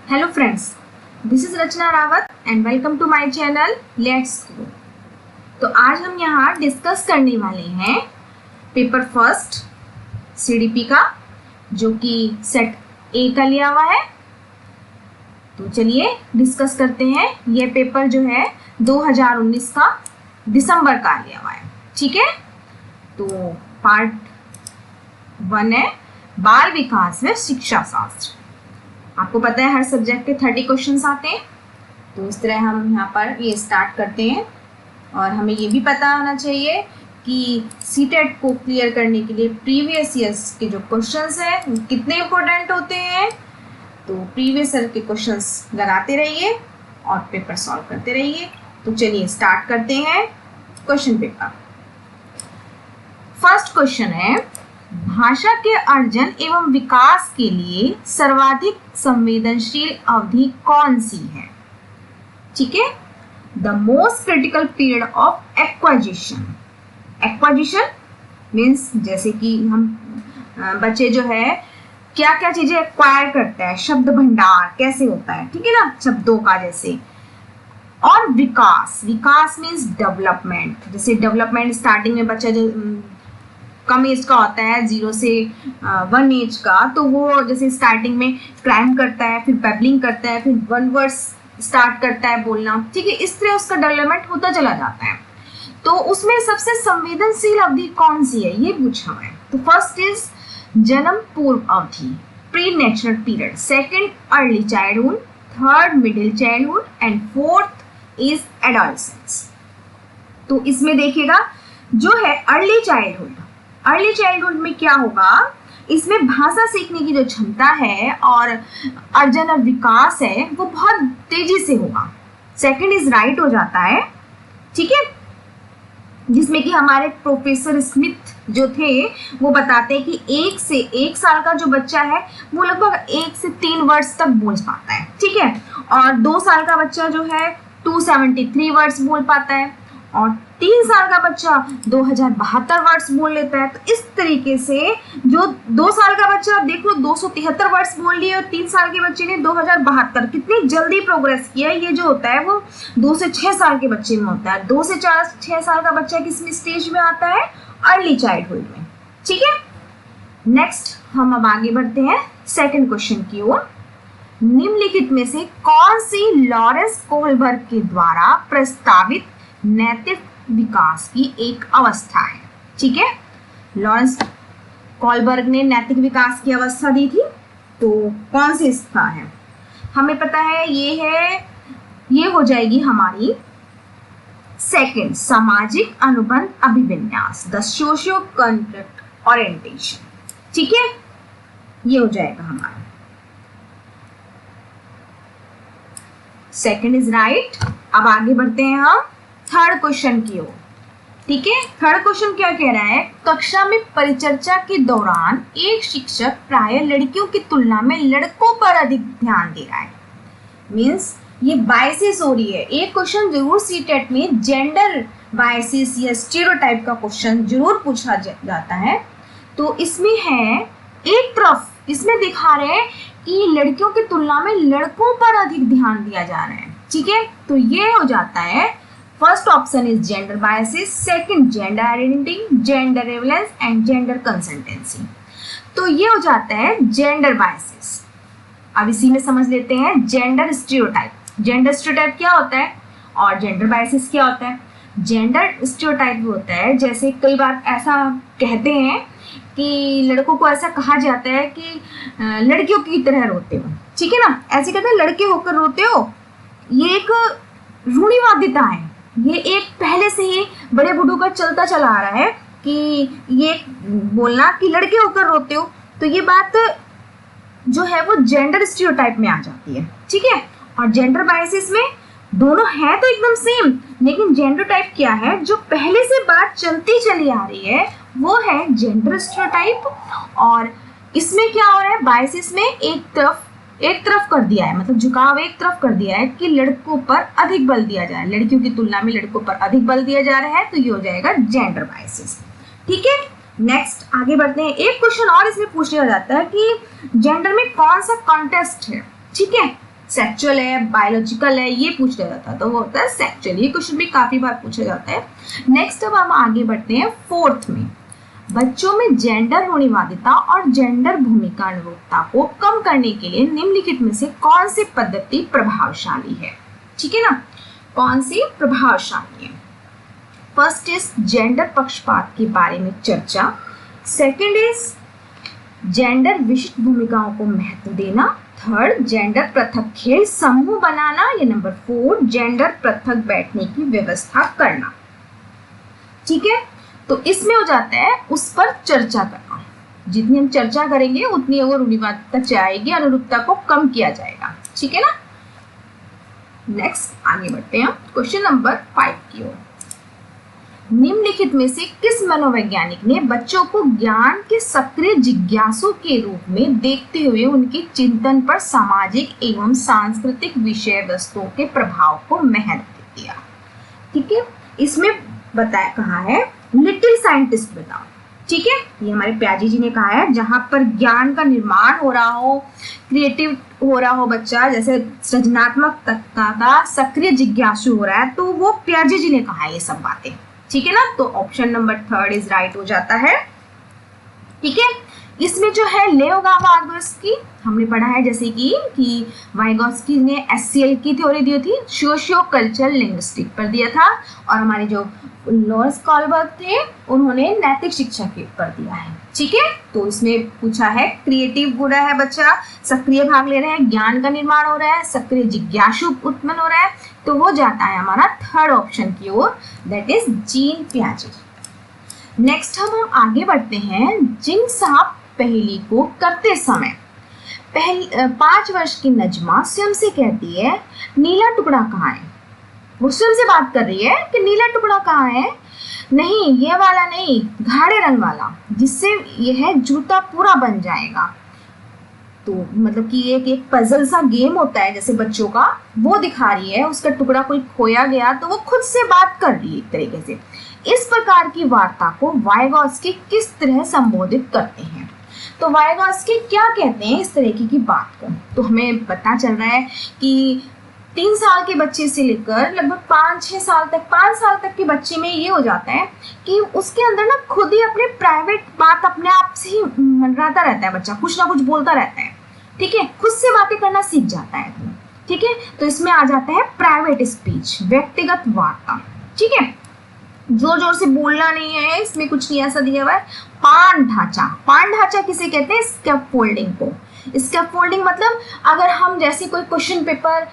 Hello friends, this is Rachna Rawat and welcome to my channel let's go. तो आज हम यहाँ डिस्कस करने वाले हैं पेपर फर्स्ट सीडीपी का, जो कि सेट ए का लिया हुआ है। तो चलिए डिस्कस करते हैं। ये पेपर जो है 2019 का दिसंबर का लिया हुआ है, ठीक है। तो पार्ट 1 है बाल विकास में शिक्षा शास्त्र। आपको पता है हर सब्जेक्ट के 30 क्वेश्चंस आते हैं। तो इस तरह हम यहाँ पर ये स्टार्ट करते हैं। और हमें ये भी पता होना चाहिए कि सीटेट को क्लियर करने के लिए प्रीवियस ईयर्स के जो क्वेश्चंस हैं कितने इंपॉर्टेंट होते हैं। तो प्रीवियस ईयर के क्वेश्चंस लगाते रहिए और पेपर सॉल्व करते रहिए। तो चलिए स्टार्ट करते हैं क्वेश्चन पेपर। फर्स्ट क्वेश्चन है, भाषा के अर्जन एवं विकास के लिए सर्वाधिक संवेदनशील अवधि कौन सी है? ठीक है, the most critical period of acquisition. Acquisition means जैसे कि हम बच्चे जो है क्या क्या चीजें एक्वायर करता है, शब्द भंडार कैसे होता है, ठीक है ना, शब्दों का जैसे। और विकास, विकास मीन्स डेवलपमेंट। जैसे डेवलपमेंट स्टार्टिंग में बच्चा जो कम एज का होता है 0 से 1 एज का, तो वो जैसे स्टार्टिंग में क्राइम करता है, फिर बैबलिंग करता है, फिर 1 वर्ड्स स्टार्ट करता है बोलना, ठीक है। इस तरह उसका डेवलपमेंट होता चला जाता है। तो उसमें सबसे संवेदनशील अवधि कौन सी है, ये पूछा है। तो फर्स्ट इज जन्म पूर्व अवधि, pre natural period. Second early childhood, third middle childhood and fourth is adolescence. तो इसमें देखिएगा जो है अर्ली चाइल्डहुड, अर्ली चाइल्डहुड में क्या होगा, इसमें भाषा सीखने की जो क्षमता है और अर्जन और विकास है वो बहुत तेजी से होगा। सेकंड इज राइट हो जाता है, ठीक है, जिसमें कि हमारे प्रोफेसर स्मिथ जो थे वो बताते हैं कि 1 से 1 साल का जो बच्चा है वो लगभग 1 से 3 वर्ड्स तक बोल पाता है, ठीक है। और 2 साल का बच्चा जो है 273 वर्ड्स बोल पाता है और 3 साल का बच्चा 2072 वर्ड्स बोल लेता है। तो इस तरीके से जो 2 साल का बच्चा देखो 273 वर्ड्स बोल लिए और 3 साल के बच्चे ने 2072, कितनी जल्दी प्रोग्रेस किया है। ये जो होता है वो 2 से 6 साल के बच्चे में होता है। 2 से 6 साल का बच्चा किस स्टेज में आता है, अर्ली चाइल्डहुड में, ठीक है। नेक्स्ट हम अब आगे बढ़ते हैं सेकेंड क्वेश्चन की ओर। निम्नलिखित में से कौन सी लॉरेंस कोहलबर्ग के द्वारा प्रस्तावित नैतिक विकास की एक अवस्था है? ठीक है, लॉरेंस कोहलबर्ग ने नैतिक विकास की अवस्था दी थी। तो कौन सी अवस्था है, हमें पता है ये हो जाएगी हमारी सेकंड, सामाजिक अनुबंध अभिविन्यास, द सोशियो कॉन्ट्रैक्ट ओरिएंटेशन, ठीक है, ये हो जाएगा हमारा सेकंड इज राइट। अब आगे बढ़ते हैं हम थर्ड क्वेश्चन की ओर, ठीक है। थर्ड क्वेश्चन क्या कह रहा है, कक्षा में परिचर्चा के दौरान एक शिक्षक प्राय लड़कियों की तुलना में लड़कों पर अधिक ध्यान दे रहा है। मीन्स ये बायसिस हो रही है। एक क्वेश्चन जरूर सीटेट में जेंडर बायसिस या स्टीरियोटाइप का क्वेश्चन जरूर पूछा जाता है। तो इसमें है एक तरफ इसमें दिखा रहे हैं कि लड़कियों की तुलना में लड़कों पर अधिक ध्यान दिया जा रहा है, ठीक है। तो ये हो जाता है first option is gender biases, second gender identity, gender relevance and gender consultancy. तो ये हो जाता है जेंडर बायसिस। अब इसी में समझ लेते हैं जेंडर स्टीरियोटाइप। जेंडर स्टीरियोटाइप क्या होता है और जेंडर बायसिस क्या होता है। जेंडर स्टीरियोटाइप होता है जैसे कई बार ऐसा कहते हैं कि लड़कों को ऐसा कहा जाता है कि लड़कियों की तरह रोते हो, ठीक है ना, ऐसे कहते हैं लड़के होकर रोते हो। ये एक रूढ़िवादिता है, ये एक पहले से ही बड़े बूढ़ों का चलता चला आ रहा है कि ये बोलना कि लड़के होकर रोते हो। तो ये बात जो है वो जेंडर स्टीरियोटाइप में आ जाती है, ठीक है। और जेंडर बायसिस में दोनों है तो एकदम सेम, लेकिन जेंडर टाइप क्या है जो पहले से बात चलती चली आ रही है वो है जेंडर स्टीरियोटाइप। और इसमें क्या हो रहा है, बायसिस में एक तरफ कर दिया है, मतलब झुकाव एक तरफ कर दिया है कि लड़कों पर अधिक बल दिया जा रहा है, लड़कियों की तुलना में लड़कों पर अधिक बल दिया जा रहा है। तो ये हो जाएगा जेंडर बायसिस, ठीक है। नेक्स्ट आगे बढ़ते हैं। एक क्वेश्चन और इसमें पूछ लिया जाता है कि जेंडर में कौन सा कॉन्टेस्ट है, ठीक है। सेक्सुअल है, बायोलॉजिकल है, ये पूछ लिया जाता है, तो वो होता है सेक्सुअल। ये क्वेश्चन भी काफी बार पूछा जाता है। नेक्स्ट अब हम आगे बढ़ते हैं फोर्थ में। बच्चों में जेंडर रूढ़िवादिता और जेंडर भूमिका अनुरूपता को कम करने के लिए निम्नलिखित में से कौन सी पद्धति प्रभावशाली है? ठीक है ना, कौन सी प्रभावशाली है? फर्स्ट इज जेंडर पक्षपात के बारे में चर्चा, सेकंड इज जेंडर विशिष्ट भूमिकाओं को महत्व देना, थर्ड जेंडर पृथक खेल समूह बनाना, या नंबर 4 जेंडर पृथक बैठने की व्यवस्था करना। ठीक है, तो इसमें हो जाता है उस पर चर्चा करना। जितनी हम चर्चा करेंगे उतनी वो रूढ़िवादिता जाएगी, अनुरूपता को कम किया जाएगा। ठीक है ना। नेक्स्ट आगे बढ़ते हैं क्वेश्चन नंबर 5 की ओर। निम्नलिखित में से किस मनोवैज्ञानिक ने बच्चों को ज्ञान के सक्रिय जिज्ञासु के रूप में देखते हुए उनके चिंतन पर सामाजिक एवं सांस्कृतिक विषय वस्तुओं के प्रभाव को महत्व दिया? ठीक है, इसमें बताया कहा है लिटिल साइंटिस्ट बताओ। ठीक है, ये हमारे प्याजी जी ने कहा है जहां पर ज्ञान का निर्माण हो रहा हो, क्रिएटिव हो रहा हो बच्चा, जैसे सृजनात्मकता का सक्रिय जिज्ञासु हो रहा है, तो वो प्याजी जी ने कहा है ये सब बातें। ठीक है ना, तो ऑप्शन नंबर 3 इज राइट हो जाता है। ठीक है, इसमें जो है लेओ वाइगोत्स्की हमने पढ़ा है, जैसे कि वाइगोत्स्की ने एससीएल की थ्योरी दी थी, सोशियो कल्चरल लिंग्विस्टिक पर दिया था, और हमारे जो लॉरेंस कोलबर्ग थे उन्होंने नैतिक शिक्षा के ऊपर दिया है। ठीक है, तो इसमें पूछा है क्रिएटिव हो रहा है बच्चा, सक्रिय भाग ले रहे हैं, ज्ञान का निर्माण हो रहा है, सक्रिय जिज्ञासु उत्पन्न हो रहा है, तो वो जाता है हमारा थर्ड ऑप्शन की ओर, दैट इज जीन पियाजे। नेक्स्ट हम आगे बढ़ते हैं। जिन साहब पहेली को करते समय 5 वर्ष की नजमा स्वयं से कहती है नीला टुकड़ा कहाँ है। वो स्वयं से बात कर रही है कि नीला टुकड़ा कहाँ है, नहीं ये वाला नहीं, गाढ़े रंग वाला, जिससे यह जूता पूरा बन जाएगा। तो मतलब कि एक पजल सा गेम होता है जैसे बच्चों का, वो दिखा रही है, उसका टुकड़ा कोई खोया गया तो वो खुद से बात कर रही है एक तरीके से। इस प्रकार की वार्ता को वाइगोत्स्की किस तरह संबोधित करते हैं? तो वाइगोत्स्की क्या कहते हैं इस तरीके की बात को? तो हमें पता चल रहा है कि 3 साल के बच्चे से लेकर लगभग 5-6 साल तक, 5 साल तक के बच्चे में ये हो जाता है कि उसके अंदर ना खुद ही अपने प्राइवेट बात अपने आप से ही मनराता रहता है बच्चा, कुछ ना कुछ बोलता रहता है। ठीक है, खुद से बातें करना सीख जाता है। ठीक है, तो इसमें आ जाता है प्राइवेट स्पीच, व्यक्तिगत वार्ता। ठीक है, जोर जोर से बोलना नहीं है, इसमें कुछ नहीं ऐसा दिया हुआ है। पान ढांचा, पान ढांचा किसे कहते हैं? स्कैफोल्डिंग को। स्कैफोल्डिंग मतलब अगर हम जैसे कोई क्वेश्चन पेपर,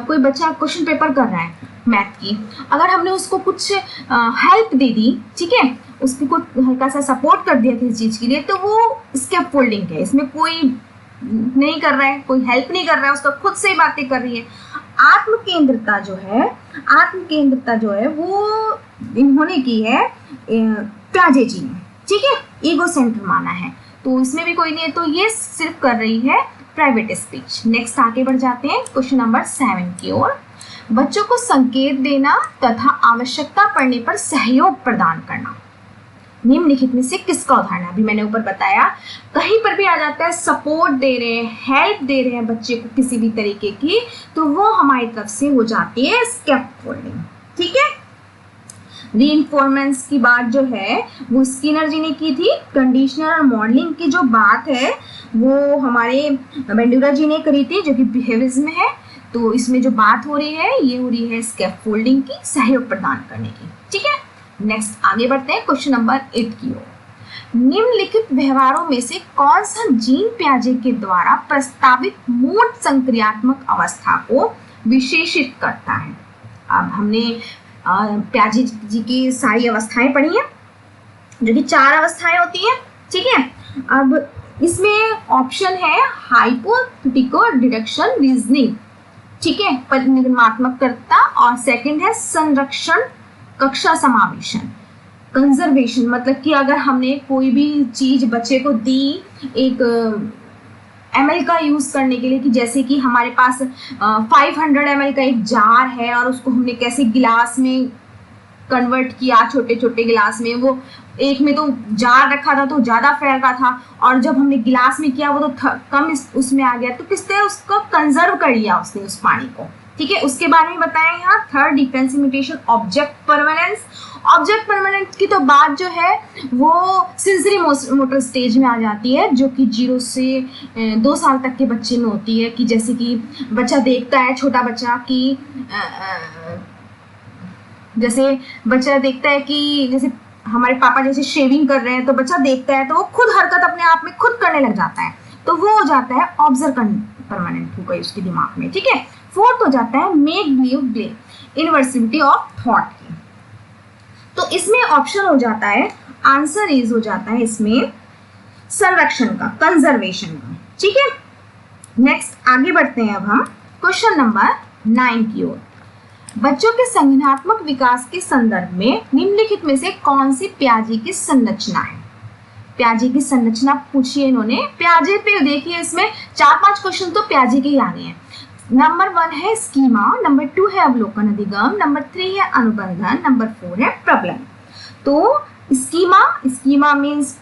कोई बच्चा क्वेश्चन पेपर कर रहा है मैथ की, अगर हमने उसको कुछ हेल्प दे दी, ठीक है, उसको कुछ हल्का सा सपोर्ट कर दिया किसी चीज के लिए, तो वो स्कैफोल्डिंग है। इसमें कोई नहीं कर रहा है, कोई हेल्प नहीं कर रहा है, उसका खुद से ही बातें कर रही है। आत्मकेंद्रता जो है वो इन्होंने की है पियाजे जी ने। ठीक है, ईगो सेंटर माना है, तो इसमें भी कोई नहीं है, तो ये सिर्फ कर रही है प्राइवेट स्पीच। नेक्स्ट आगे बढ़ जाते हैं क्वेश्चन नंबर 7 की ओर। बच्चों को संकेत देना तथा आवश्यकता पड़ने पर सहयोग प्रदान करना। निम्नलिखित में से किसका उदाहरण? अभी मैंने ऊपर बताया, कहीं पर भी आ जाता है सपोर्ट दे रहे हैं, हेल्प दे रहे हैं बच्चे को किसी भी तरीके की, तो वो हमारी तरफ से हो जाती है स्कैफोल्डिंग। ठीक है, रीइंफोर्समेंट की बात जो है वो स्किनर जी ने की थी। कंडीशनर और मॉडलिंग की जो बात है वो हमारे बेंडुरा जी ने करी थी, जो कि बिहेवियरिज्म है। तो इसमें जो बात हो रही है ये हो रही है स्कैफोल्डिंग की, सहयोग प्रदान करने की। ठीक है, नेक्स्ट आगे बढ़ते हैं क्वेश्चन नंबर 8 की ओर। निम्नलिखित व्यवहारों में से कौन सा जीन पियाजे के द्वारा प्रस्तावित मूड संक्रियात्मक अवस्था को विशेषित करता है? अब हमने पियाजे जी की सारी अवस्थाएं पढ़ी हैं, जो कि 4 अवस्थाएं होती हैं। ठीक है, अब इसमें ऑप्शन है हाइपोथेटिको डिडक्शन रीजनिंग, ठीक है, परिणामात्मकता, और सेकंड है संरक्षण कक्षा समावेशन, कंजर्वेशन, मतलब कि अगर हमने कोई भी चीज बच्चे को दी एक ml का यूज करने के लिए, कि जैसे कि हमारे पास 500 ml का एक जार है और उसको हमने कैसे गिलास में कन्वर्ट किया, छोटे छोटे गिलास में, वो एक में तो जार रखा था तो ज्यादा फैल रहा था, और जब हमने गिलास में किया वो तो कम उसमें आ गया, तो किस तरह उसको कंजर्व कर लिया उसने उस पानी को। ठीक है, उसके बारे में बताया यहाँ। Third defence imitation object permanence. Object permanence की तो बात जो है वो सेंसरी मोटर स्टेज में आ जाती है, जो कि 0 से 2 साल तक के बच्चे में होती है। कि जैसे कि बच्चा देखता है, छोटा बच्चा कि जैसे बच्चा देखता है कि जैसे हमारे पापा जैसे शेविंग कर रहे हैं, तो बच्चा देखता है तो वो खुद हरकत अपने आप में खुद करने लग जाता है, तो वो हो जाता है ऑब्जर्व परमानेंट हो गई उसके दिमाग में। ठीक है, फोर्थ हो जाता है मेक बिलीव ग्ले, इनवर्सिटी ऑफ थॉट की। तो इसमें ऑप्शन हो जाता है, आंसर इज हो जाता है इसमें संरक्षण का, कंजर्वेशन का। ठीक है, नेक्स्ट आगे बढ़ते हैं अब हम क्वेश्चन नंबर 9 की ओर। बच्चों के संज्ञानात्मक विकास के संदर्भ में निम्नलिखित में से कौन सी पियाजे की संरचना है? पियाजे की संरचना पूछी है इन्होंने। पियाजे पे देखिए, इसमें 4-5 क्वेश्चन तो पियाजे के ही आ गए हैं। नंबर 1 है स्कीमा, नंबर 2 है अवलोकन अधिगम, नंबर 3 है अनुबंधन, नंबर 4 है प्रबलन। तो schema means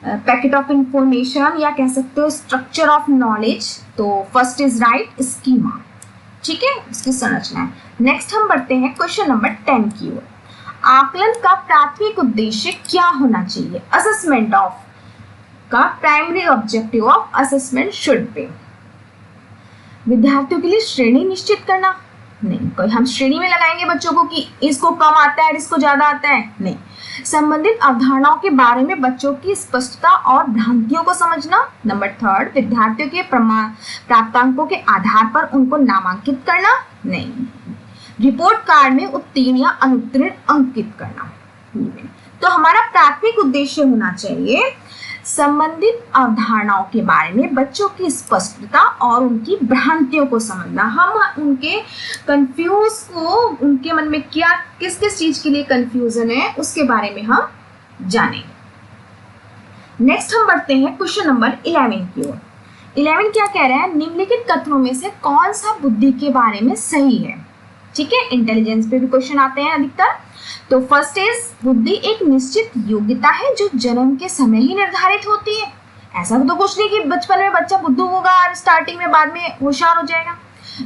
packet of information, या कह सकते हो स्ट्रक्चर ऑफ नॉलेज। तो फर्स्ट इज राइट, स्कीमा। ठीक है, इसकी संरचना है। नेक्स्ट हम बढ़ते हैं क्वेश्चन नंबर 10 की ओर। आकलन का प्राथमिक उद्देश्य क्या होना चाहिए? असेसमेंट ऑफ का primary objective of assessment should be. विद्यार्थियों के लिए श्रेणी निश्चित करना नहीं, कोई हम श्रेणी में लगाएंगे बच्चों को कि इसको कम आता है इसको ज्यादा आता है, नहीं। संबंधित अवधारणाओं के बारे में बच्चों की स्पष्टता और भ्रांतियों को समझना। नंबर 3 विद्यार्थियों के प्राप्तांकों के आधार पर उनको नामांकित करना, नहीं। रिपोर्ट कार्ड में उत्तीर्ण या अनुत्तीर्ण अंकित करना। तो हमारा प्राथमिक उद्देश्य होना चाहिए संबंधित अवधारणाओं के बारे में बच्चों की स्पष्टता और उनकी भ्रांतियों को समझना। हम उनके कंफ्यूज को, उनके मन में क्या किस किस चीज के लिए कंफ्यूजन है उसके बारे में हम जानेंगे। नेक्स्ट हम बढ़ते हैं क्वेश्चन नंबर 11 की ओर। 11 क्या कह रहा है? निम्नलिखित कथनों में से कौन सा बुद्धि के बारे में सही है? ठीक है, इंटेलिजेंस पे भी क्वेश्चन आते हैं अधिकतर। तो फर्स्ट इज बुद्धि एक निश्चित योग्यता है जो जन्म के समय ही निर्धारित होती है। ऐसा तो कुछ नहीं कि बचपन में बच्चा बुद्धू होगा और स्टार्टिंग में बाद में होशियार हो जाएगा।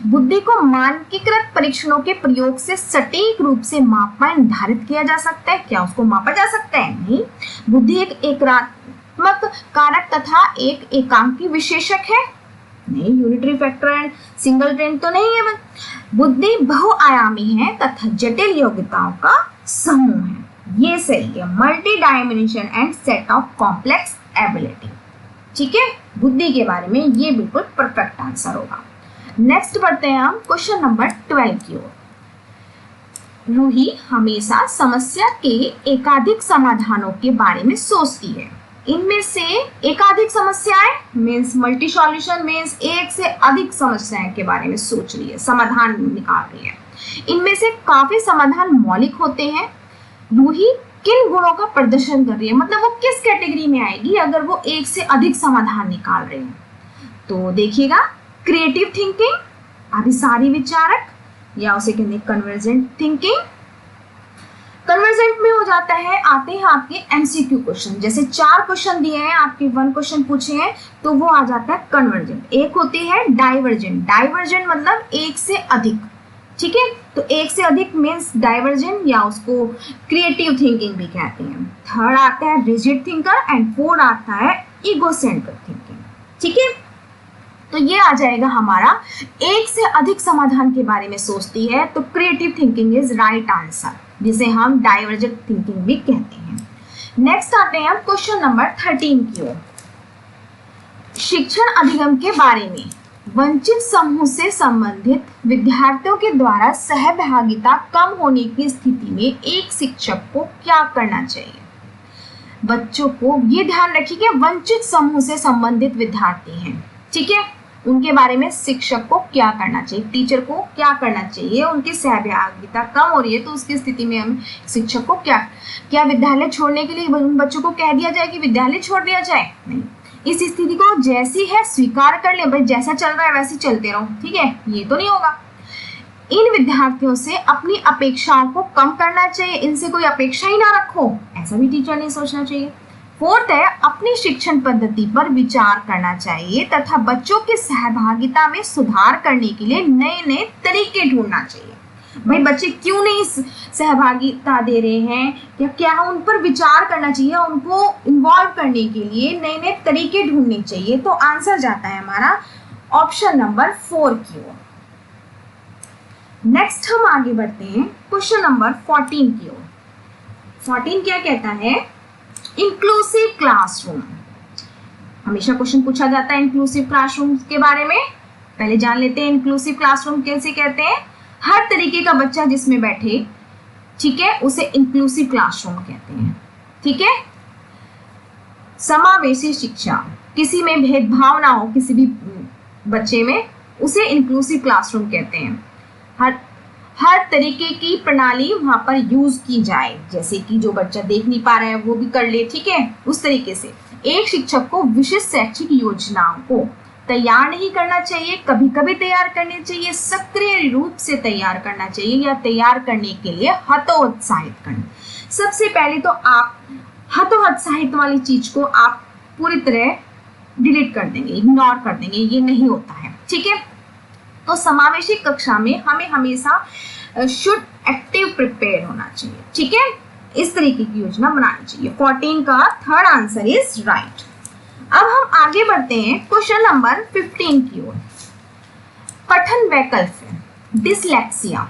बुद्धि को मानकीकृत परीक्षणों के प्रयोग से सटीक रूप से मापा निर्धारित किया जा सकता है। क्या उसको मापा जा सकता है? नहीं। बुद्धि एक एकात्मक कारक तथा एक एकांकी विशेषक है, नहीं। Unitary factor and single trend तो नहीं है। बुद्धि बहुआयामी है तथा जटिल योग्यताओं का समूह है, ये सही है। Multi dimension and set of complex ability. ठीक है, बुद्धि के बारे में ये बिल्कुल परफेक्ट आंसर होगा। नेक्स्ट बढ़ते हैं हम क्वेश्चन नंबर 12 की ओर। रूही हमेशा समस्या के एकाधिक समाधानों के बारे में सोचती है। इनमें से एकाधिक समस्याएं मीन्स मल्टी सॉल्यूशन मीन्स एक से अधिक समस्याएं के बारे में सोच रही है, समाधान निकाल रही है। इनमें से काफी समाधान मौलिक होते हैं। रूही किन गुणों का प्रदर्शन कर रही है, मतलब वो किस कैटेगरी में आएगी अगर वो एक से अधिक समाधान निकाल रही है? तो देखिएगा, क्रिएटिव थिंकिंग, अभिसारी विचारक, या उसे कहते हैं कन्वर्जेंट थिंकिंग। कन्वर्जेंट में हो जाता है, आते हैं आपके एमसीक्यू क्वेश्चन, जैसे 4 क्वेश्चन दिए हैं, आपके 1 क्वेश्चन पूछे हैं, तो वो आ जाता है कन्वर्जेंट। एक होती है डाइवर्जेंट, डाइवर्जेंट मतलब एक से अधिक। ठीक है, तो एक से अधिक मीन्स डाइवर्जेंट, या उसको क्रिएटिव थिंकिंग भी कहते हैं। थर्ड आता है रिजिड थिंकर एंड फोर्थ आता है इगोसेंट्रिक थिंकिंग। ठीक है, तो ये आ जाएगा हमारा एक से अधिक समाधान के बारे में सोचती है, तो creative thinking is right answer, जिसे हम डाइवर्जेंट थिंकिंग भी कहते हैं। नेक्स्ट आते हैं हम क्वेश्चन नंबर 13 की ओर। शिक्षण अधिगम के बारे में वंचित समूह से संबंधित विद्यार्थियों के द्वारा सहभागिता कम होने की स्थिति में एक शिक्षक को क्या करना चाहिए? बच्चों को ये ध्यान रखिए कि वंचित समूह से संबंधित विद्यार्थी हैं, ठीक है, उनके बारे में शिक्षक को क्या करना चाहिए, टीचर को क्या करना चाहिए। उनकी सहभागिता कम हो रही है तो उसकी स्थिति में हम शिक्षक को क्या विद्यालय छोड़ने के लिए उन बच्चों को कह दिया जाए कि विद्यालय छोड़ दिया जाए? नहीं, इस स्थिति को जैसी है स्वीकार कर ले, भाई जैसा चल रहा है वैसे चलते रहो, ठीक है, ये तो नहीं होगा। इन विद्यार्थियों से अपनी अपेक्षाओं को कम करना चाहिए, इनसे कोई अपेक्षा ही ना रखो, ऐसा भी टीचर ने सोचना चाहिए। फोर्थ है, अपनी शिक्षण पद्धति पर विचार करना चाहिए तथा बच्चों की सहभागिता में सुधार करने के लिए नए नए तरीके ढूंढना चाहिए। भाई बच्चे क्यों नहीं सहभागिता दे रहे हैं, क्या उन पर विचार करना चाहिए, उनको इन्वॉल्व करने के लिए नए नए तरीके ढूंढने चाहिए। तो आंसर जाता है हमारा ऑप्शन नंबर 4 की ओर। नेक्स्ट हम आगे बढ़ते हैं क्वेश्चन नंबर 14 की ओर। 14 क्या कहता है, इंक्लूसिव क्लासरूम। हमेशा क्वेश्चन पूछा जाता है इंक्लूसिव क्लासरूम के बारे में। पहले जान लेते हैं इंक्लूसिव क्लासरूम कैसे कहते हैं। हर तरीके का बच्चा जिसमें बैठे, ठीक है, उसे इंक्लूसिव क्लासरूम कहते हैं। ठीक है, समावेशी शिक्षा, किसी में भेदभाव ना हो किसी भी बच्चे में, उसे इंक्लूसिव क्लासरूम कहते हैं। हर तरीके की प्रणाली वहां पर यूज की जाए, जैसे कि जो बच्चा देख नहीं पा रहा है वो भी कर ले, ठीक है, उस तरीके से। एक शिक्षक को विशिष्ट शैक्षिक योजनाओं को तैयार नहीं करना चाहिए, कभी कभी तैयार करनी चाहिए, सक्रिय रूप से तैयार करना चाहिए या तैयार करने के लिए हतोत्साहित करना। सबसे पहले तो आप हतोत्साहित वाली चीज को आप पूरी तरह डिलीट कर देंगे, इग्नोर कर देंगे, ये नहीं होता है। ठीक है, तो समावेशी कक्षा में हमें हमेशा शुड एक्टिव प्रिपेयर होना चाहिए। ठीक है, इस तरीके की योजना बनानी चाहिए। 14 का थर्ड आंसर इज राइट। अब हम आगे बढ़ते हैं क्वेश्चन नंबर 15 की ओर। पठन वैकल्प्य, dyslexia.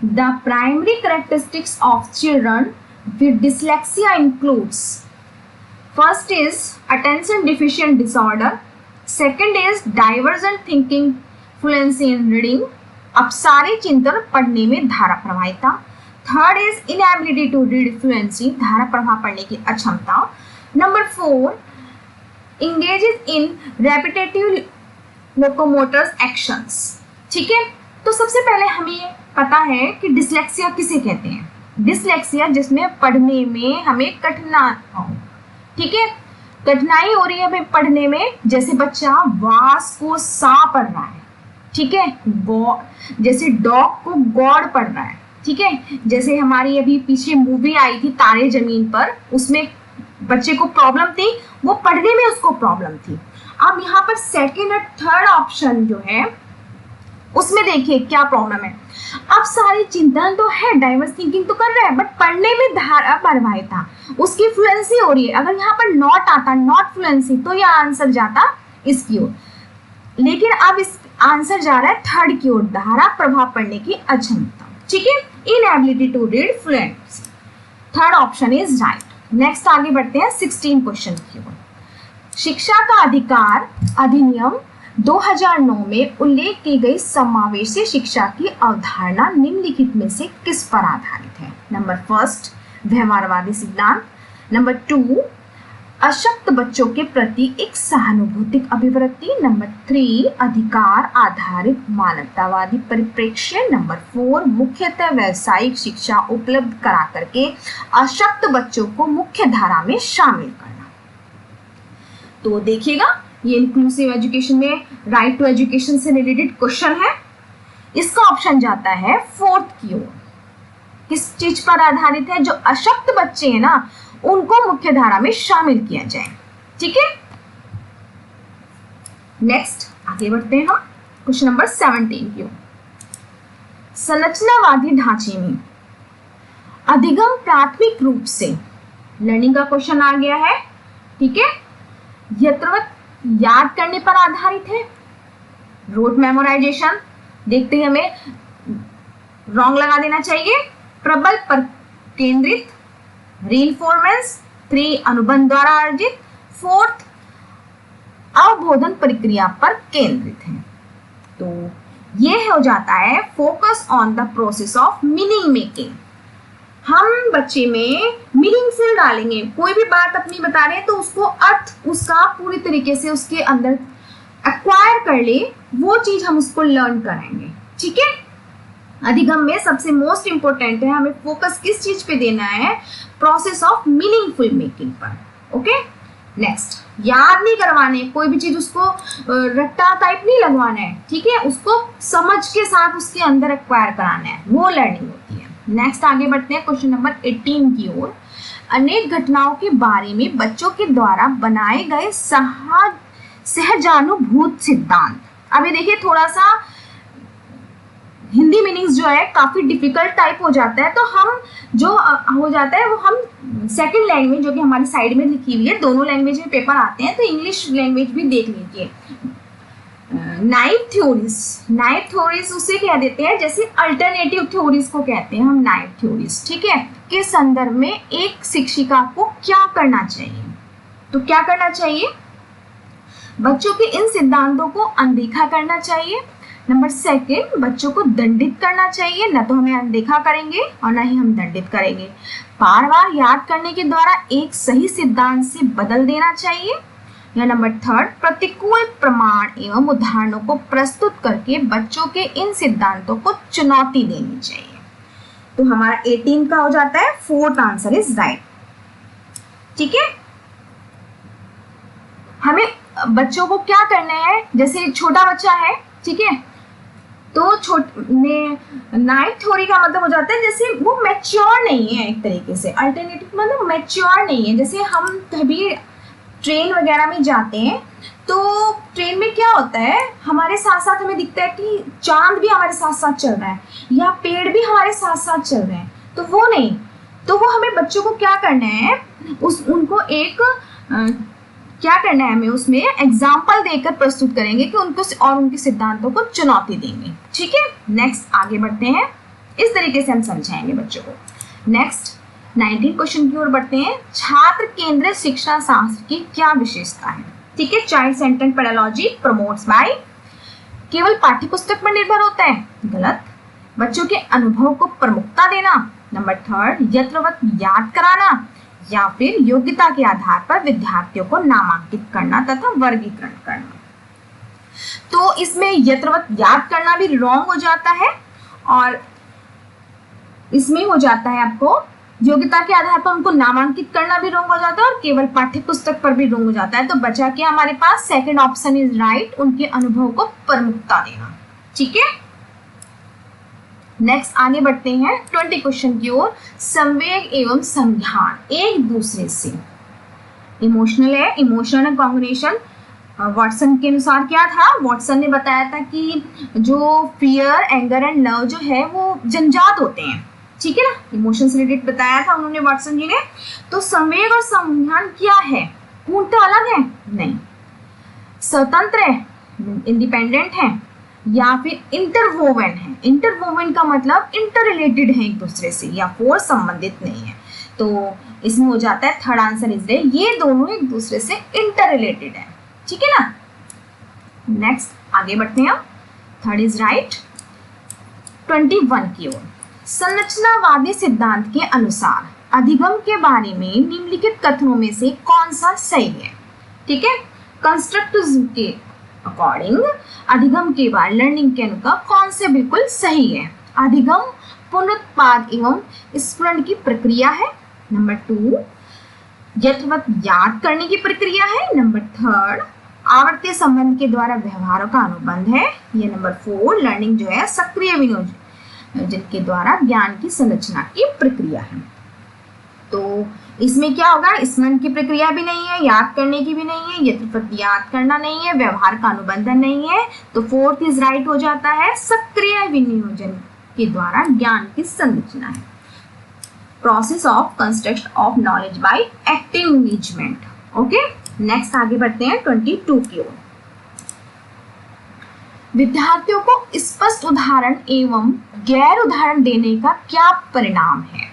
The primary characteristics of children with dyslexia includes, first is attention deficient disorder, second is divergent thinking, fluency in reading, अपसारी चिंतन, पढ़ने में धारा प्रवाहिता, third is inability to read fluency, धारा प्रवाह पढ़ने की अक्षमता, number 4 engages in repetitive locomotor actions। ठीक है, तो सबसे पहले हमें पता है कि डिसलेक्सिया किसे कहते हैं। डिसलेक्सिया जिसमें पढ़ने में हमें कठिनाई हो, ठीक है, कठिनाई हो रही है हमें पढ़ने में, जैसे बच्चा वास को सा पढ़ रहा है, ठीक है, जैसे डॉग को गॉड पढ़ रहा है। ठीक है, जैसे हमारी अभी पीछे मूवी आई थी तारे जमीन पर, उसमें बच्चे को प्रॉब्लम थी, वो पढ़ने में उसको प्रॉब्लम थी। अब यहाँ पर सेकेंड और थर्ड ऑप्शन जो है उसमें देखिए क्या प्रॉब्लम है। अब सारी चिंतन तो है, डाइवर्स थिंकिंग तो कर रहा है, बट पढ़ने में धारा प्रवाहिता, उसकी फ्लुएंसी हो रही है। अगर यहाँ पर नॉट आता, नॉट फ्लुएंसी, तो यह आंसर जाता इसकी ओर, लेकिन अब इस आंसर जा रहा है थर्ड की ओर, धारा प्रभाव पढ़ने की अक्षमता। ठीक है, inability to read fluency, third option is right. Next आगे बढ़ते हैं 16 क्वेश्चन की ओर। शिक्षा का अधिकार अधिनियम 2009 में उल्लेख की गई समावेशी शिक्षा की अवधारणा निम्नलिखित में से किस पर आधारित है। नंबर 1 व्यवहारवादी सिद्धांत, नंबर 2 अशक्त बच्चों के प्रति एक सहानुभूतिक अभिवृत्ति, नंबर 3 अधिकार आधारित मानवतावादी परिप्रेक्ष्य, नंबर 4 मुख्यतः व्यावसायिक शिक्षा उपलब्ध करा करके अशक्त बच्चों को मुख्य धारा में शामिल करना। तो देखिएगा ये इंक्लूसिव एजुकेशन में राइट टू एजुकेशन से रिलेटेड क्वेश्चन है, इसका ऑप्शन जाता है 4th की ओर। किस चीज पर आधारित है, जो अशक्त बच्चे हैं ना उनको मुख्य धारा में शामिल किया जाए। ठीक है, नेक्स्ट आगे बढ़ते हैं हम क्वेश्चन नंबर 17 की ओर। संरचनावादी ढांचे में अधिगम प्राथमिक रूप से लर्निंग का क्वेश्चन आ गया है। ठीक है, यथावत याद करने पर आधारित है, रोट मेमोराइजेशन, देखते ही हमें रॉन्ग लगा देना चाहिए, प्रबल पर केंद्रित, रीइंफोर्समेंस, 3 अनुबंध द्वारा अर्जित, 4th अवबोधन प्रक्रिया पर केंद्रित है। तो ये हो जाता है focus on the process of meaning making. हम बच्चे में मीनिंगफुल डालेंगे, कोई भी बात अपनी बता रहे हैं तो उसको अर्थ उसका पूरी तरीके से उसके अंदर एक्वायर कर ले, वो चीज हम उसको लर्न कराएंगे। ठीक है, अधिगम में सबसे मोस्ट इंपोर्टेंट है हमें फोकस किस चीज पे देना है, प्रोसेस ऑफ मीनिंगफुल मेकिंग पर। ओके, नेक्स्ट याद नहीं करवाने, कोई भी चीज उसको रट्टा टाइप नहीं लगवाना है, ठीक है, उसको समझ के साथ उसके अंदर एक्वायर कराना है, वो लर्निंग होती है। नेक्स्ट आगे बढ़ते हैं क्वेश्चन नंबर 18 की ओर। अनेक घटनाओं के बारे में बच्चों के द्वारा बनाए गए सहजानुभूत सिद्धांत। अभी देखिए थोड़ा सा हिंदी मीनिंग्स जो है काफी डिफिकल्ट टाइप हो जाता है, तो हम जो हो जाता है वो हम सेकंड लैंग्वेज जो कि हमारी साइड में लिखी हुई है, दोनों लैंग्वेज में पेपर आते हैं, तो इंग्लिश लैंग्वेज भी देख लीजिए। नाइव थ्योरीज उसे कह देते हैं, जैसे अल्टरनेटिव थ्योरीज को कहते हैं हम नाइव थ्योरीज, ठीक है, के संदर्भ में एक शिक्षिका को क्या करना चाहिए। तो क्या करना चाहिए, बच्चों के इन सिद्धांतों को अनदेखा करना चाहिए। नंबर सेकंड, बच्चों को दंडित करना चाहिए, न तो हमें अनदेखा करेंगे और न ही हम दंडित करेंगे। बार बार याद करने के द्वारा एक सही सिद्धांत से बदल देना चाहिए। या नंबर थर्ड, प्रतिकूल प्रमाण एवं उदाहरणों को प्रस्तुत करके बच्चों के इन सिद्धांतों को चुनौती देनी चाहिए। तो हमारा 18 का हो जाता है, फोर्थ आंसर इज राइट, ठीक है। हमें बच्चों को क्या करना है, जैसे छोटा बच्चा है, ठीक है, तो नाइव थ्योरी का मतलब हो जाता है जैसे वो मैच्योर नहीं है, एक तरीके से अल्टरनेटिव मतलब मैच्योर नहीं है। जैसे हम कभी ट्रेन वगैरह में जाते हैं तो ट्रेन में क्या होता है, हमारे साथ साथ हमें दिखता है कि चांद भी हमारे साथ साथ चल रहा है या पेड़ भी हमारे साथ साथ चल रहे हैं, तो वो नहीं, तो वो हमें बच्चों को क्या करना है, उनको एक क्या करना है, हमें उसमें एग्जाम्पल देकर प्रस्तुत करेंगे कि उनको और उनके सिद्धांतों को चुनौती देंगे, ठीक है। नेक्स्ट आगे बढ़ते हैं, इस तरीके से हम समझाएंगे बच्चों को। नेक्स्ट 19 क्वेश्चन की ओर बढ़ते हैं। छात्र केंद्रित शिक्षा शास्त्र की क्या विशेषता है, ठीक है। Child centred pedagogy promotes by, केवल पाठ्य पुस्तक पर निर्भर होता है, गलत। बच्चों के अनुभव को प्रमुखता देना, नंबर थर्ड, यत्रवत याद कराना, या फिर योग्यता के आधार पर विद्यार्थियों को नामांकित करना तथा वर्गीकरण करना। तो इसमें यत्रवत याद करना भी रॉन्ग हो जाता है, और इसमें हो जाता है आपको योग्यता के आधार पर उनको नामांकित करना भी रॉन्ग हो जाता है, और केवल पाठ्य पुस्तक पर भी रॉन्ग हो जाता है। तो बचा क्या हमारे पास, सेकंड ऑप्शन इज राइट, उनके अनुभव को प्रमुखता देना, ठीक है। नेक्स्ट आगे बढ़ते हैं 20 क्वेश्चन की ओर। संवेग एवं संज्ञान एक दूसरे से, इमोशनल है, इमोशन एंड कॉग्निशन। वॉटसन के अनुसार क्या था, वॉटसन ने बताया था कि जो फियर, एंगर एंड लव जो है वो जन्मजात होते हैं, ठीक है ना, इमोशन से रिलेटेड बताया था उन्होंने वॉटसन जी ने। तो संवेग और संज्ञान क्या है, पूर्णतः अलग है, नहीं, स्वतंत्र है, इंडिपेंडेंट है, या फिर इंटरवोवन है। इंटरवोवन का मतलब इंटर रिलेटेड है एक दूसरे से, या फोर्स संबंधित नहीं है, तो इसमें हो जाता है थर्ड आंसर इज राइट, ये दोनों एक दूसरे से इंटर रिलेटेड है, ठीक है ना। नेक्स्ट आगे बढ़ते हैं, थर्ड इज राइट। 21 की ओर, संरचनावादी सिद्धांत के अनुसार अधिगम के बारे में निम्नलिखित कथनों में से कौन सा सही है, ठीक है। कंस्ट्रक्टिविज्म के अकॉर्डिंग अधिगम के बाद लर्निंग के अनुसार कौन से बिल्कुल सही है। अधिगम पुनरुत्पाद एवं स्मरण की प्रक्रिया है, नंबर 2 यथावत याद करने की प्रक्रिया है, नंबर 3 आवर्तीय संबंध के द्वारा व्यवहारों का अनुबंध है, ये नंबर 4 लर्निंग जो है सक्रिय विनियोजन के द्वारा ज्ञान की संरचना की प्रक्रिया है। तो इसमें क्या होगा, स्मरण की प्रक्रिया भी नहीं है, याद करने की भी नहीं है, यथावत याद करना नहीं है, व्यवहार का अनुबंधन नहीं है, तो फोर्थ इज राइट हो जाता है, सक्रिय विनियोजन के द्वारा ज्ञान की संरचना है। Process of construction of knowledge by active engagement, okay. Next आगे बढ़ते हैं 22 की ओर। विद्यार्थियों को स्पष्ट उदाहरण एवं गैर उदाहरण देने का क्या परिणाम है।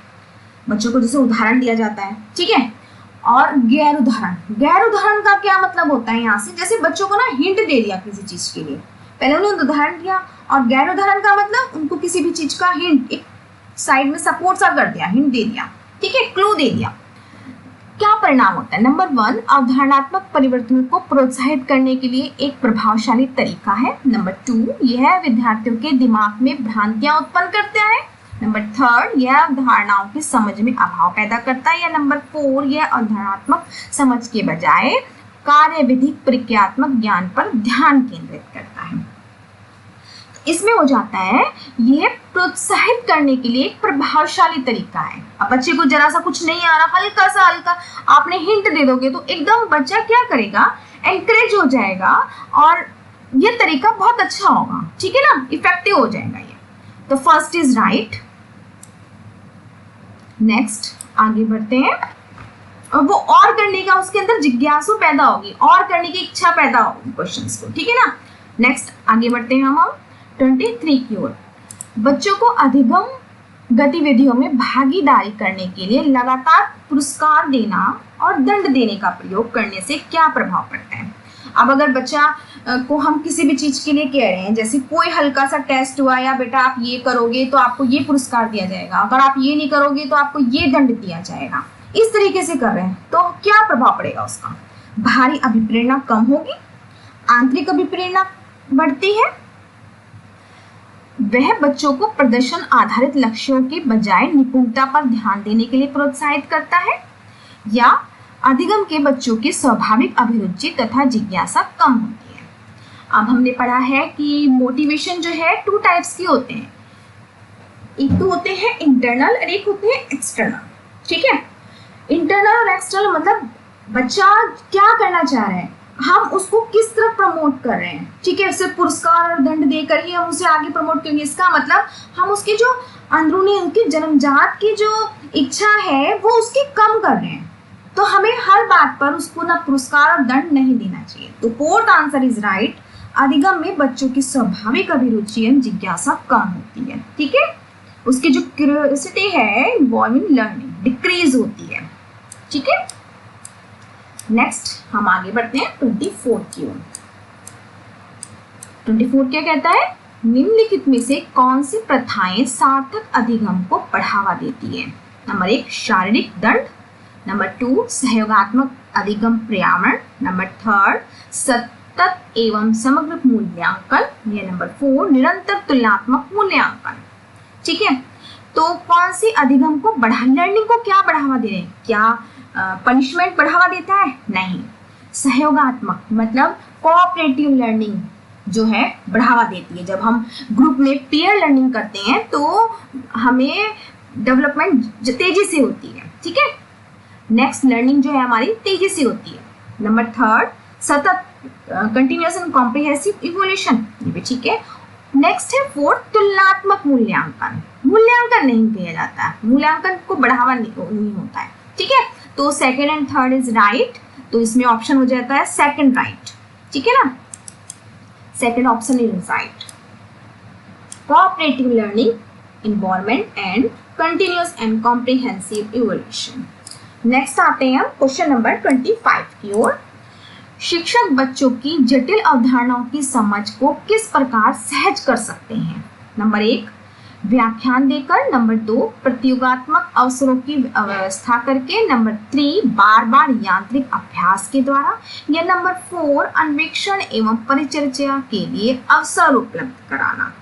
बच्चों को जैसे उदाहरण दिया जाता है, ठीक है, और गैर उदाहरण का क्या मतलब होता है यहाँ से, जैसे बच्चों को ना हिंट दे दिया किसी चीज के लिए, पहले उन्होंने उदाहरण दिया, और गैर उदाहरण का मतलब उनको किसी भी चीज का हिंट, एक साइड में सपोर्ट सा कर दिया, हिंट दे दिया, ठीक है, क्लू दे दिया। क्या परिणाम होता है, नंबर 1 अवधारणात्मक परिवर्तनों को प्रोत्साहित करने के लिए एक प्रभावशाली तरीका है, नंबर 2 यह विद्यार्थियों के दिमाग में भ्रांतियां उत्पन्न करता है, नंबर 3 यह अवधारणाओं की समझ में अभाव पैदा करता है, या नंबर 4 यह अवधारणात्मक समझ के बजाय कार्यविधि प्रक्रियात्मक ज्ञान पर ध्यान केंद्रित करता है। इसमें हो जाता है, यह प्रोत्साहित करने के लिए एक प्रभावशाली तरीका है। अब बच्चे को जरा सा कुछ नहीं आ रहा, हल्का सा हल्का आपने हिंट दे दोगे तो एकदम बच्चा क्या करेगा, एनकरेज हो जाएगा और ये तरीका बहुत अच्छा होगा, ठीक है ना, इफेक्टिव हो जाएगा ये। तो फर्स्ट इज राइट। नेक्स्ट आगे बढ़ते हैं, और वो और करने का उसके अंदर जिज्ञासु पैदा होगी, और करने की इच्छा पैदा होगी क्वेश्चंस को, ठीक है ना। नेक्स्ट आगे बढ़ते हैं हम 23 की ओर। बच्चों को अधिगम गतिविधियों में भागीदारी करने के लिए लगातार पुरस्कार देना और दंड देने का प्रयोग करने से क्या प्रभाव पड़ता है। अब अगर बच्चा को हम किसी भी चीज के लिए कह रहे हैं, जैसे कोई हल्का सा टेस्ट हुआ, या बेटा आप ये करोगे तो आपको ये पुरस्कार दिया जाएगा, अगर आप ये नहीं करोगे तो आपको ये दंड दिया जाएगा, इस तरीके से कर रहे हैं, तो क्या प्रभाव पड़ेगा उसका। बाहरी अभिप्रेरणा कम होगी, आंतरिक अभिप्रेरणा बढ़ती है। वह बच्चों को प्रदर्शन आधारित लक्ष्यों के बजाय निपुणता पर ध्यान देने के लिए प्रोत्साहित करता है, या अधिगम के बच्चों की स्वाभाविक अभिरुचि तथा जिज्ञासा कम होती है। अब हमने पढ़ा है कि मोटिवेशन जो है 2 टाइप्स के होते हैं, एक तो होते हैं इंटरनल और एक होते हैं एक्सटर्नल, ठीक है। इंटरनल और एक्सटर्नल मतलब बच्चा क्या करना चाह रहा है, हम उसको किस तरह प्रमोट कर रहे हैं, ठीक है। सिर्फ पुरस्कार और दंड देकर ही हम उसे आगे प्रमोट करेंगे, इसका मतलब हम उसकी जो अंदरूनी उनकी जन्मजात की जो इच्छा है वो उसकी कम कर रहे हैं। तो हमें हर बात पर उसको ना पुरस्कार और दंड नहीं देना चाहिए। तो फोर्थ आंसर इज राइट। अधिगम में बच्चों की स्वाभाविक अभिरुचि एवं जिज्ञासा कम होती है, ठीक है। उसकी जो क्यूरियोसिटी है इन्वॉल्व इन लर्निंग डिक्रीज होती है, ठीक है। नेक्स्ट हम आगे बढ़ते हैं 24 की ओर। 24 क्या कहता है, निम्नलिखित में से कौन सी प्रथाएं सार्थक अधिगम को बढ़ावा देती है। नंबर 1 शारीरिक दंड, नंबर 2 सहयोगात्मक अधिगम पर्यावरण, नंबर 3 सतत एवं समग्र मूल्यांकन, या नंबर 4 निरंतर तुलनात्मक मूल्यांकन, ठीक है। तो कौन सी अधिगम को लर्निंग को क्या बढ़ावा दे रहे हैं, क्या पनिशमेंट बढ़ावा देता है, नहीं। सहयोगात्मक मतलब कोऑपरेटिव लर्निंग जो है बढ़ावा देती है। जब हम ग्रुप में पीयर लर्निंग करते हैं तो हमें डेवलपमेंट तेजी से होती है, ठीक है। नेक्स्ट लर्निंग जो है हमारी तेजी से होती है। नंबर 3 सतत कंटिन्यूअस एंड कॉम्प्रिहेंसिव इवोल्यूशन, ये भी ठीक है। नेक्स्ट है 4 तुलनात्मक मूल्यांकन। मूल्यांकन नहीं किया जाता है, मूल्यांकन को बढ़ावा नहीं होता है, ठीक है। तो second and third is right, तो इसमें ऑप्शन हो जाता है सेकंड राइट, ठीक है ना। Second option is right. Cooperative learning involvement and continuous and comprehensive evolution. Next आते हैं हम क्वेश्चन नंबर 25 की ओर। शिक्षक बच्चों की जटिल अवधारणाओं की समझ को किस प्रकार सहज कर सकते हैं। नंबर 1 व्याख्यान देकर, नंबर 2 प्रतियोगात्मक अवसरों की व्यवस्था करके, नंबर 3 बार बार यांत्रिक अभ्यास के द्वारा, या नंबर 4 अन्वेषण एवं परिचर्चा के लिए अवसर उपलब्ध कराना।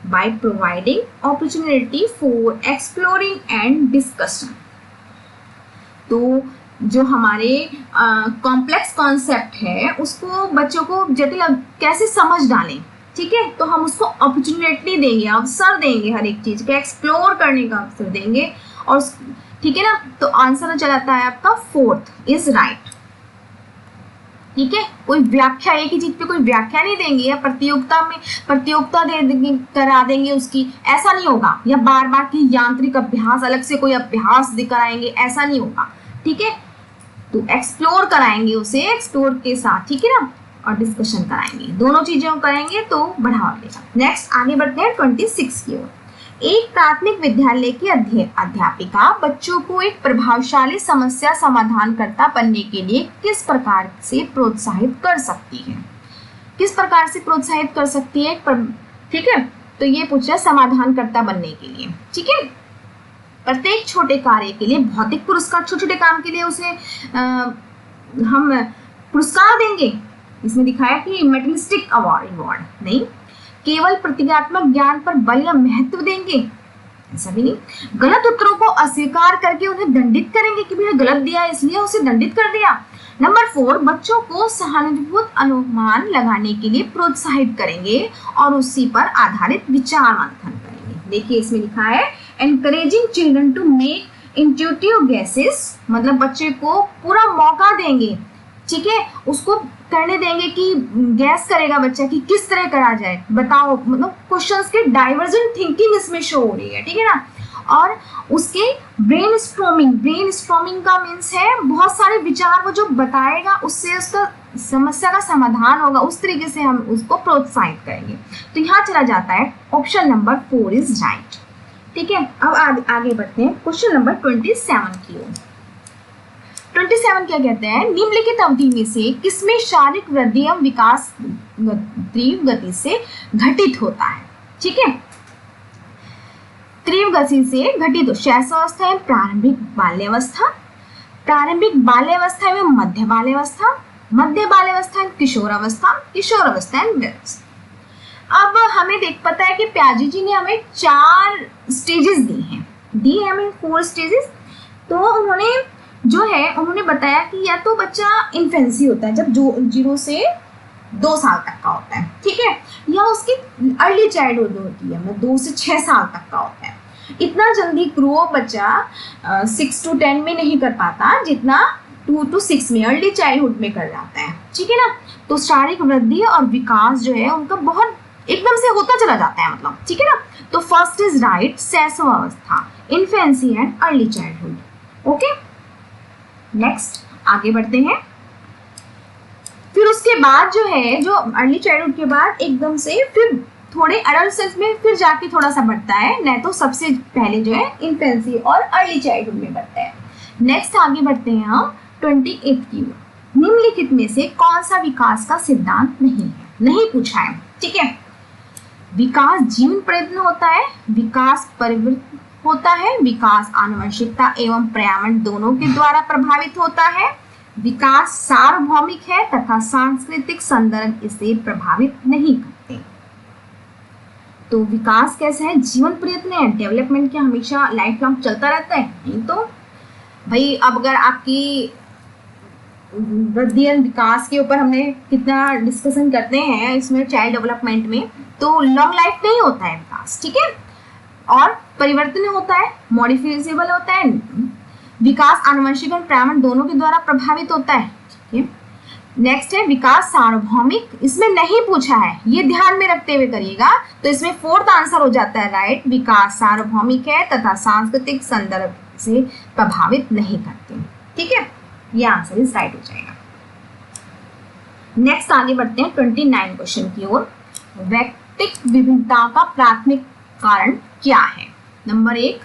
By providing opportunity for exploring and discussion. तो जो हमारे कॉम्प्लेक्स कॉन्सेप्ट है उसको बच्चों को जटिल कैसे समझ डालें, ठीक है। तो हम उसको अपॉर्चुनिटी देंगे, अवसर देंगे, हर एक चीज को एक्सप्लोर करने का अवसर देंगे, और ठीक है ना। तो आंसर चला आता है आपका 4th इज राइट, ठीक है। कोई व्याख्या, एक ही चीज पे कोई व्याख्या नहीं देंगे या प्रतियोगिता दे देंगे, करा देंगे उसकी, ऐसा नहीं होगा। या बार बार की यांत्रिक अभ्यास, अलग से कोई अभ्यास कराएंगे, ऐसा नहीं होगा, ठीक है। तो एक्सप्लोर कराएंगे उसे, एक्सप्लोर के साथ, ठीक है ना, और डिस्कशन कराएंगे, दोनों चीजें करेंगे तो बढ़ावा देगा। नेक्स्ट आगे बढ़ते हैं 26 की ओर। एक प्राथमिक विद्यालय की अध्यापिका बच्चों को एक प्रभावशाली समस्या समाधानकर्ता बनने के लिए किस प्रकार से प्रोत्साहित कर सकती है। किस प्रकार से प्रोत्साहित कर सकती है, ठीक है। तो ये पूछ रहा है समाधानकर्ता बनने के लिए, ठीक है। प्रत्येक छोटे कार्य के लिए भौतिक पुरस्कार, छोटे छोटे काम के लिए उसे हम पुरस्कार देंगे। इसमें दिखाया कि मेटलिस्टिक रिवॉर्ड नहीं, केवल प्रतीकात्मक ज्ञान पर बल या महत्व देंगे, ऐसा भी नहीं। गलत उत्तरों को अस्वीकार करके उन्हें दंडित करेंगे कि भैया गलत दिया इसलिए उसे दंडित कर दिया। नंबर 4, बच्चों को सहानुभूति अनुमान लगाने के लिए प्रोत्साहित करेंगे और उसी पर आधारित विचार मंथन करेंगे। देखिए इसमें लिखा है encouraging children to make intuitive guesses, मतलब बच्चे को पूरा मौका देंगे, ठीक है, उसको करने देंगे कि गैस करेगा बच्चा कि किस तरह करा जाए, बताओ, मतलब क्वेश्चंस के डाइवर्जेंट थिंकिंग इसमें शो हो रही है, ठीक है ना। और उसके ब्रेनस्टॉर्मिंग का मीन्स है बहुत सारे विचार वो जो बताएगा उससे उसका समस्या का समाधान होगा, उस तरीके से हम उसको प्रोत्साहित करेंगे। तो यहाँ चला जाता है ऑप्शन नंबर 4 इज राइट, ठीक है। अब आगे बढ़ते हैं क्वेश्चन नंबर 27 की ओर। 27 क्या कहते हैं, निम्नलिखित अवधि में से किसमें शारीरिक वृद्धि एवं विकास तीव्र गति से घटित होता है, ठीक है। तीव्र गति से घटित शैशवावस्था एवं प्रारंभिक बाल्यावस्था, प्रारंभिक बाल्यावस्था एवं मध्य बाल्यावस्था, मध्य बाल्यावस्था एवं किशोरावस्था, किशोरावस्था एवं वृद्धावस्था। अब हमें पता है कि प्याजी जी ने हमें 4 स्टेजेस दी है हमें 4 स्टेजेस। तो उन्होंने बताया कि या तो बच्चा इन्फेंसी होता है जब 0 से 2 साल तक का होता है, ठीक है, या उसकी अर्ली चाइल्डहुड होती है, मतलब 2 से 6 साल तक का होता है। इतना जल्दी ग्रो बच्चा 6 to 10 में नहीं कर पाता जितना 2 to 6 में अर्ली चाइल्डहुड में कर जाता है, ठीक है ना। तो शारीरिक वृद्धि और विकास जो है उनका बहुत एकदम से होता चला जाता है, मतलब, ठीक है ना। तो फर्स्ट इज राइट, शैशवावस्था, infancy and early childhood. Okay, next आगे बढ़ते हैं। फिर उसके बाद जो है, जो अर्ली चाइल्डहुड के बाद एकदम से फिर थोड़े एडोलेसेंस में फिर जाके थोड़ा सा बढ़ता है, नहीं तो सबसे पहले जो है इन्फेंसी और अर्ली चाइल्डहुड में बढ़ता है। नेक्स्ट आगे बढ़ते हैं हम 28 की ओर। निम्नलिखित में से कौन सा विकास का सिद्धांत नहीं पूछा है, ठीक है। विकास जीवन प्रयत्न होता है, विकास परिवर्तन होता है, विकास आनुवंशिकता एवं पर्यावरण दोनों के द्वारा प्रभावित होता है, विकास सार्वभौमिक है तथा सांस्कृतिक संदर्भ इसे प्रभावित नहीं करते। तो विकास कैसा है, जीवन प्रयत्न है, डेवलपमेंट क्या हमेशा लाइफ लॉन्ग चलता रहता है, नहीं तो भाई अब अगर आपकी वृद्धि एवं विकास के ऊपर हमने कितना डिस्कशन करते हैं इसमें चाइल्ड डेवलपमेंट में, तो लॉन्ग लाइफ नहीं होता है विकास, ठीक है। और परिवर्तन होता है, मॉडिफिकेबल होता है, विकास आनुवंशिक और पर्यावरण दोनों के द्वारा प्रभावित होता है, ठीक है। नेक्स्ट है विकास सार्वभौमिक, इसमें नहीं पूछा है, ये ध्यान में रखते हुए करिएगा। तो इसमें 4th आंसर हो जाता है राइट, विकास सार्वभौमिक है तथा सांस्कृतिक संदर्भ से प्रभावित नहीं करते, ठीक है, ये आंसर इज राइट हो जाएगा। नेक्स्ट आगे बढ़ते हैं 29 क्वेश्चन की ओर। वैयक्तिक विभिन्नता का प्राथमिक कारण क्या है। नंबर 1,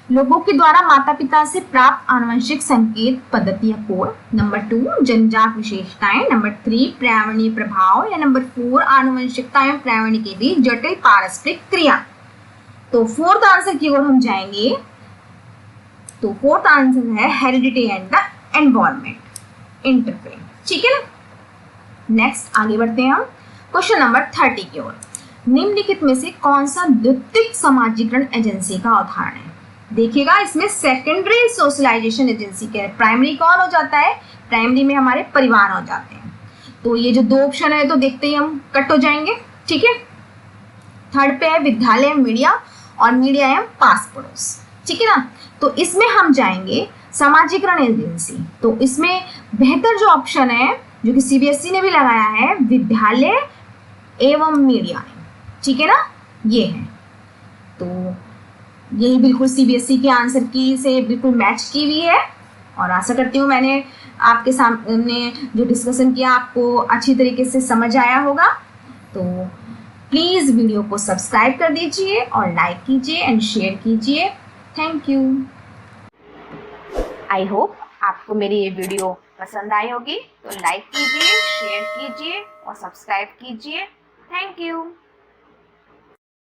लोगों के द्वारा माता पिता से प्राप्त आनुवंशिक संकेत पद्धति या कोड। नंबर 2, जन्मजात विशेषताएं। नंबर 3, पर्यावरणीय प्रभाव। या नंबर 4, आनुवंशिकता एवं पर्यावरण के बीच जटिल पारस्परिक क्रिया। तो 4th आंसर की ओर हम जाएंगे। तो 4th आंसर है heredity and the environment interference, ठीक है ना। नेक्स्ट आगे बढ़ते हैं हम क्वेश्चन नंबर 30 की ओर। निम्नलिखित में से कौन सा द्वितीयक समाजीकरण एजेंसी का उदाहरण है। देखिएगा इसमें सेकेंडरी सोशलाइजेशन एजेंसी के, प्राइमरी कौन हो जाता है, प्राइमरी में हमारे परिवार हो जाते हैं। तो ये जो 2 ऑप्शन है तो देखते ही हम कट हो जाएंगे, ठीक है। 3rd पे है विद्यालय एवं मीडिया और मीडिया एवं पास पड़ोस, ठीक है ना। तो इसमें हम जाएंगे समाजीकरण एजेंसी। तो इसमें बेहतर जो ऑप्शन है जो कि सीबीएसई ने भी लगाया है, विद्यालय एवं मीडिया, ठीक है ना, ये है। तो यही बिल्कुल सीबीएसई के आंसर की से बिल्कुल मैच की हुई है और आशा करती हूँ मैंने आपके सामने जो डिस्कशन किया आपको अच्छी तरीके से समझ आया होगा। तो प्लीज़ वीडियो को सब्सक्राइब कर दीजिए और लाइक कीजिए एंड शेयर कीजिए। Thank you. आई होप आपको मेरी ये वीडियो पसंद आई होगी, तो लाइक कीजिए, शेयर कीजिए और सब्सक्राइब कीजिए। Thank you.